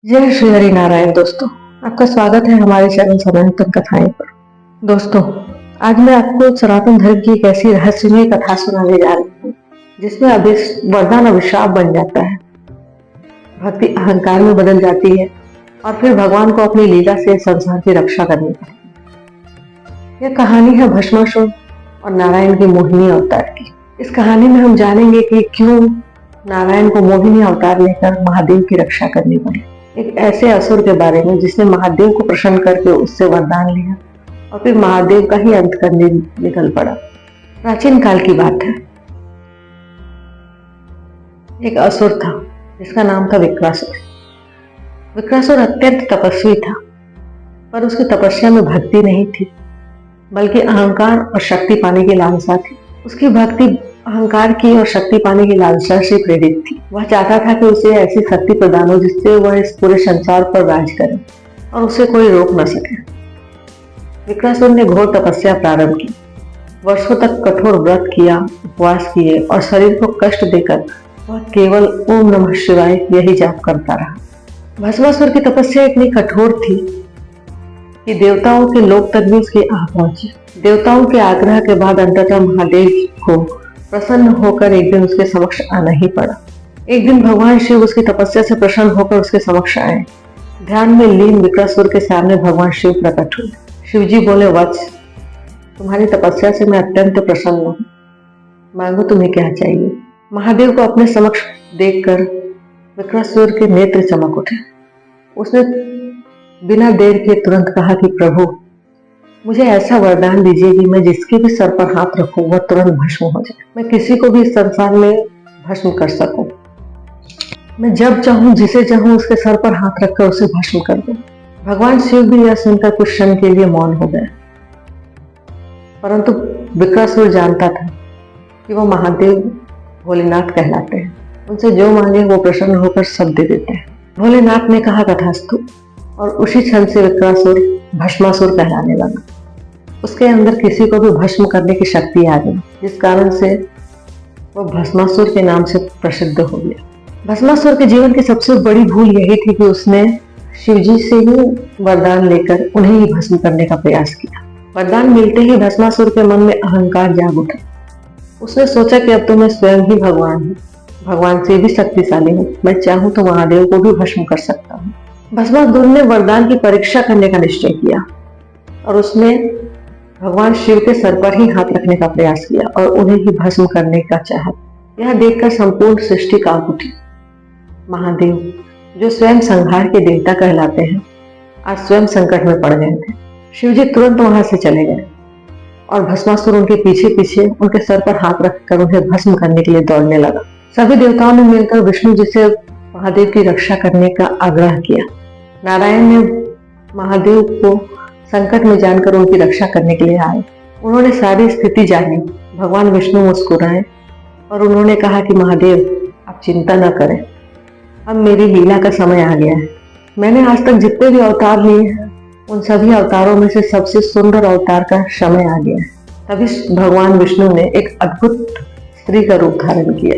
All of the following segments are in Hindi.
जय श्री हरि नारायण। दोस्तों, आपका स्वागत है हमारे चैनल सनातन कथाएं पर। दोस्तों, आज मैं आपको सनातन धर्म की एक ऐसी रहस्यमय कथा सुनाने जा रही हूँ जिसमें वरदान अभिशाप बन जाता है, भक्ति अहंकार में बदल जाती है और फिर भगवान को अपनी लीला से संसार की रक्षा करनी पड़ती है। यह कहानी है भस्मासुर और नारायण की मोहिनी अवतार की। इस कहानी में हम जानेंगे कि क्यों नारायण को मोहिनी अवतार लेकर महादेव की रक्षा करनी पड़ी। एक ऐसे असुर के बारे में जिसने महादेव को प्रसन्न करके उससे वरदान लिया और फिर महादेव का ही अंत करने निकल पड़ा। प्राचीन काल की बात है। एक असुर था जिसका नाम था विक्रासुर। विक्रासुर अत्यंत तपस्वी था, पर उसकी तपस्या में भक्ति नहीं थी, बल्कि अहंकार और शक्ति पाने की लालसा थी। उसकी भक्ति अहंकार की और शक्ति पाने की लालसा से प्रेरित थी। वह चाहता था कि उसे ऐसी शक्ति प्रदान हो जिससे वह इस पूरे संसार पर राज करे और उसे कोई रोक न सके। विक्रासुर ने घोर तपस्या प्रारंभ की। वर्षों तक कठोर व्रत किया, उपवास किए और शरीर को कष्ट देकर वह केवल ओम नमः शिवाय यही जाप करता रहा। भस्मासुर की तपस्या इतनी कठोर थी कि देवताओं के लोक तक भी उसकी आह पहुंची। देवताओं के आग्रह के बाद अंततः महादेव को प्रसन्न होकर एक दिन उसके समक्ष आना ही पड़ा। एक दिन भगवान शिव उसकी तपस्या से प्रसन्न होकर उसके समक्ष आए। ध्यान में लीन विक्रासुर के सामने भगवान शिव प्रकट हुए। शिवजी बोले, वत्स, तुम्हारी तपस्या से मैं अत्यंत प्रसन्न हूँ, मांगो तुम्हें क्या चाहिए। महादेव को अपने समक्ष देखकर विक्रासुर के नेत्र चमक उठे। उसने बिना देर के तुरंत कहा कि प्रभु, मुझे ऐसा वरदान दीजिए कि मैं जिसके भी सर पर हाथ रखूं वह तुरंत भस्म हो जाए। मैं किसी को भी इस संसार में भस्म कर सकूं। मैं जब चाहूं जिसे चाहूं उसके सर पर हाथ रखकर उसे भस्म कर दूं। भगवान शिव भी यह सुनकर कुछ क्षण के लिए मौन हो गए, परंतु विक्रासुर जानता था कि वह महादेव भोलेनाथ कहलाते हैं। उनसे जो मांगे वो प्रसन्न होकर सब दे देते हैं। भोलेनाथ ने कहा तथास्तु, और उसी क्षण से विक्रासुर भस्मासुर कहलाने लगा। उसके अंदर किसी को भी भस्म करने की शक्ति आ गई, जिस कारण से वह भस्मासुर के नाम से प्रसिद्ध हो गया। भस्मासुर के जीवन की सबसे बड़ी भूल यही थी कि उसने शिवजी से ही वरदान लेकर उन्हें ही भस्म करने का प्रयास किया। वरदान मिलते ही भस्मासुर के मन में अहंकार जाग उठा। उसने सोचा कि अब तो मैं स्वयं ही भगवान हूँ, भगवान से भी शक्तिशाली हूँ। मैं चाहूँ तो महादेव को भी भस्म कर सकता हूँ। भस्मासुर ने वरदान की परीक्षा करने का निश्चय किया और उसने भगवान शिव के सर पर ही हाथ रखने का प्रयास किया और उन्हें ही भस्म करने का चाहा। यह देखकर संपूर्ण सृष्टि कांप उठी। महादेव, जो स्वयं संहार के देवता कहलाते हैं, आज स्वयं संकट में पड़ गए थे। शिवजी तुरंत वहां से चले गए और भस्मासुर उनके पीछे पीछे उनके सर पर हाथ रखकर उन्हें भस्म करने के लिए दौड़ने लगा। सभी देवताओं ने मिलकर विष्णु जी से महादेव की रक्षा करने का आग्रह किया। नारायण ने महादेव को संकट में जानकर उनकी रक्षा करने के लिए आए। उन्होंने सारी स्थिति जानी। भगवान विष्णु मुस्कुराए और उन्होंने कहा कि महादेव, आप चिंता न करें, अब मेरी लीला का समय आ गया है। मैंने आज तक जितने भी अवतार लिए हैं उन सभी अवतारों में से सबसे सुंदर अवतार का समय आ गया है। तभी भगवान विष्णु ने एक अद्भुत स्त्री का रूप धारण किया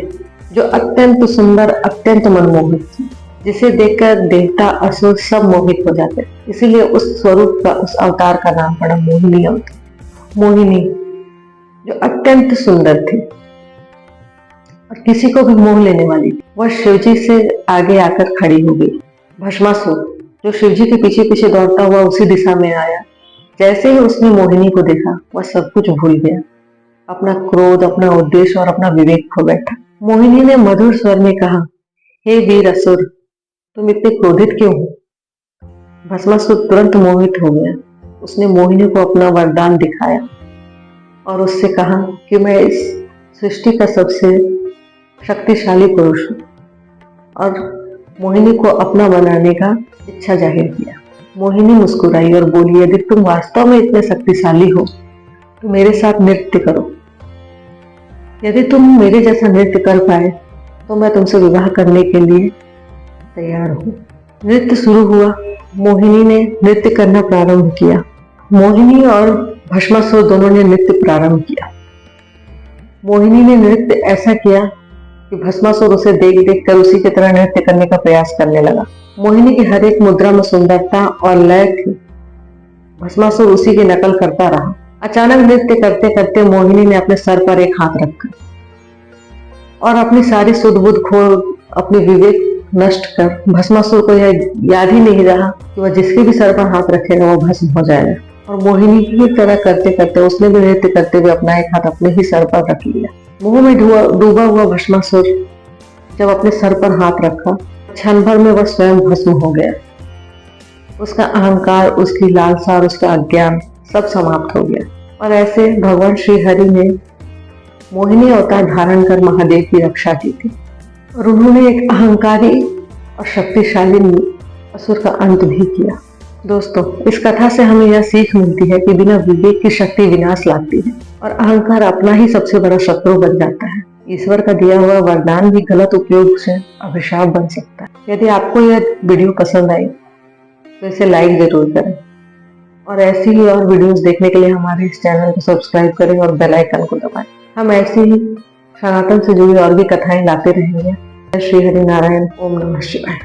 जो अत्यंत सुंदर, अत्यंत मनमोहक थी, जिसे देखकर देवता असुर सब मोहित हो जाते। इसीलिए उस स्वरूप का, उस अवतार का नाम पड़ा मोहिनी अवतार। मोहिनी जो अत्यंत सुंदर थी और किसी को भी मोह लेने वाली थी, वह शिवजी से आगे आकर खड़ी हो गई। भस्मासुर जो शिवजी के पीछे पीछे दौड़ता हुआ उसी दिशा में आया। जैसे ही उसने मोहिनी को देखा वह सब कुछ भूल गया, अपना क्रोध, अपना उद्देश्य और अपना विवेक खो बैठा। मोहिनी ने मधुर स्वर में कहा, हे वीर असुर, तुम इतने क्रोधित क्यों हो? भस्मासुर तुरंत मोहित हो गया। उसने मोहिनी को अपना वरदान दिखाया और उससे कहा कि मैं इस सृष्टि का सबसे शक्तिशाली पुरुष हूँ, और मोहिनी को अपना बनाने का इच्छा जाहिर किया। मोहिनी मुस्कुराई और बोली, यदि तुम वास्तव में इतने शक्तिशाली हो तो मेरे साथ नृत्य करो। यदि तुम मेरे जैसा नृत्य कर पाए तो मैं तुमसे विवाह करने के लिए तैयार हूँ। नृत्य शुरू हुआ। मोहिनी ने नृत्य करना प्रारंभ किया। मोहिनी और भस्मासुर दोनों ने नृत्य प्रारंभ किया। मोहिनी ने नृत्य ऐसा किया कि भस्मासुर उसे देख देख कर उसी की तरह नृत्य करने का प्रयास करने लगा। मोहिनी की हर एक मुद्रा में सुंदरता और लय थी। भस्मासुर उसी की नकल करता रहा। अचानक नृत्य करते करते मोहिनी ने अपने सर पर एक हाथ रखा और अपनी सारी सुध बुध खो अपनी विवेक नष्ट कर भस्मासुर को यह याद ही नहीं रहा कि वह जिसके भी सर पर हाथ रखेगा वो भस्म हो जाएगा। और मोहिनी की तरह करते करते उसने भी नृत्य करते हुए अपना एक हाथ अपने ही सर पर रख लिया। मोह में डूबा हुआ भस्मासुर जब अपने सर पर हाथ रखा, क्षण भर में वह स्वयं भस्म हो गया। उसका अहंकार, उसकी लालसा और उसका अज्ञान सब समाप्त हो गया। और ऐसे भगवान श्री हरि ने मोहिनी अवतार धारण कर महादेव की रक्षा की थी और उन्होंने एक अहंकारी और शक्तिशाली असुर का अंत भी किया। दोस्तों, इस कथा से हमें यह सीख मिलती है कि बिना विवेक की शक्ति विनाश लाती है और अहंकार अपना ही सबसे बड़ा शत्रु बन जाता है। ईश्वर का दिया हुआ वरदान भी गलत उपयोग से अभिशाप बन सकता है। यदि आपको यह वीडियो पसंद आई तो इसे लाइक जरूर करें और ऐसी ही और वीडियोस देखने के लिए हमारे इस चैनल को सब्सक्राइब करें और बेल आइकन को दबाएं। हम ऐसी ही सनातन से जुड़ी और भी कथाएं लाते रहेंगे। श्री हरि नारायण। ओम नमः शिवाय।